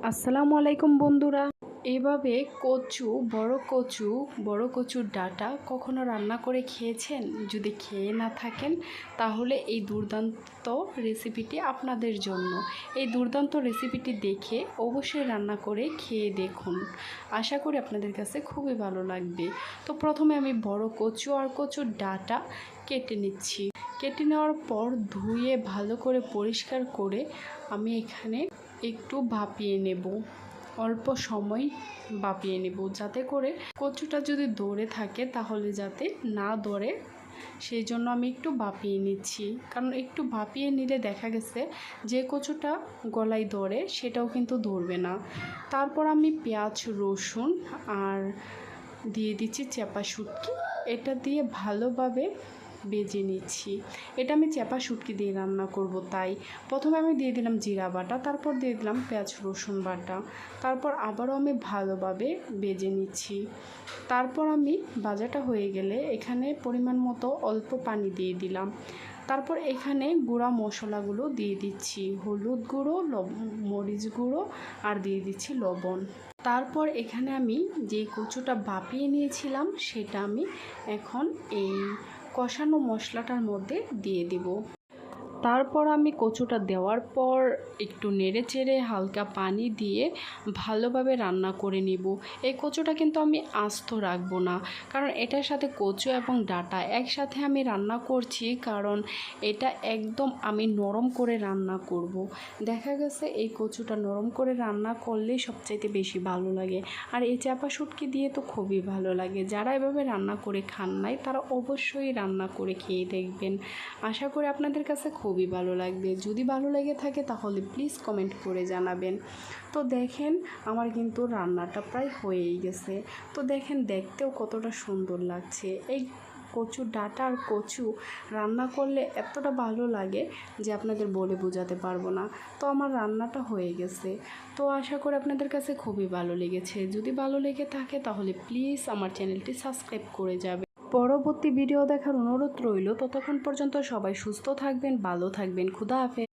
আসসালামু আলাইকুম বন্ধুরা। এভাবে বড় কচুর ডাঁটা কখনো রান্না করে খেয়েছেন? যদি খেয়ে না থাকেন তাহলে এই দুর্দান্ত রেসিপিটি আপনাদের জন্য। এই দুর্দান্ত রেসিপিটি দেখে অবশ্যই রান্না করে খেয়ে দেখুন, আশা করি আপনাদের কাছে খুবই ভালো লাগবে। তো প্রথমে আমি বড় কচু আর কচুর ডাঁটা কেটে নিচ্ছি। কেটে নেওয়ার পর ধুয়ে ভালো করে পরিষ্কার করে আমি এখানে একটু ভাপিয়ে নেব, অল্প সময় ভাপিয়ে নেব, যাতে করে কচুটা যদি ধরে থাকে তাহলে যাতে না ধরে, সেই জন্য আমি একটু ভাপিয়ে নিচ্ছি। কারণ একটু ভাপিয়ে নিলে দেখা গেছে যে কচুটা গলায় ধরে সেটাও কিন্তু ধরবে না। তারপর আমি পেঁয়াজ, রসুন আর দিয়ে দিচ্ছি চেপা শুটকি, এটা দিয়ে ভালোভাবে বেজে নিচ্ছি। এটা আমি চেপা শুটকি দিয়ে রান্না করব, তাই প্রথমে আমি দিয়ে দিলাম জিরা বাটা, তারপর দিয়ে দিলাম পেঁয়াজ রসুন বাটা, তারপর আবারও আমি ভালোভাবে বেজে নিচ্ছি। তারপর আমি ভাজাটা হয়ে গেলে এখানে পরিমাণ মতো অল্প পানি দিয়ে দিলাম। তারপর এখানে গুঁড়া মশলাগুলো দিয়ে দিচ্ছি, হলুদ গুঁড়ো, মরিচ গুঁড়ো আর দিয়ে দিচ্ছি লবণ। তারপর এখানে আমি যে কচুটা ভাপিয়ে নিয়েছিলাম সেটা আমি এখন এই কষানো মশলাটার মধ্যে দিয়ে দিব। তারপর আমি কচুটা দেওয়ার পর একটু নেড়ে চেড়ে হালকা পানি দিয়ে ভালোভাবে রান্না করে নিব। এই কচুটা কিন্তু আমি আস্ত রাখবো না, কারণ এটার সাথে কচু এবং ডাঁটা একসাথে আমি রান্না করছি, কারণ এটা একদম আমি নরম করে রান্না করব। দেখা গেছে এই কচুটা নরম করে রান্না করলেই সবচাইতে বেশি ভালো লাগে, আর এই চাপা শুটকি দিয়ে তো খুবই ভালো লাগে। যারা এভাবে রান্না করে খান নাই তারা অবশ্যই রান্না করে খেয়ে দেখবেন, আশা করি আপনাদের কাছে খুবই ভালো লাগবে। যদি ভালো লেগে থাকে তাহলে প্লিজ কমেন্ট করে জানাবেন। তো দেখেন আমার কিন্তু রান্নাটা প্রায় হয়েই গেছে। তো দেখেন দেখতেও কতটা সুন্দর লাগছে। এই কচুর ডাঁটা আর কচু রান্না করলে এতটা ভালো লাগে যে আপনাদের বলে বোঝাতে পারবো না। তো আমার রান্নাটা হয়ে গেছে, তো আশা করি আপনাদের কাছে খুবই ভালো লেগেছে। যদি ভালো লেগে থাকে তাহলে প্লিজ আমার চ্যানেলটি সাবস্ক্রাইব করে যাবে। পরবর্তী ভিডিও দেখার অনুরোধ রইল। ততক্ষণ পর্যন্ত সবাই সুস্থ থাকবেন, ভালো থাকবেন। খোদা হাফেজ।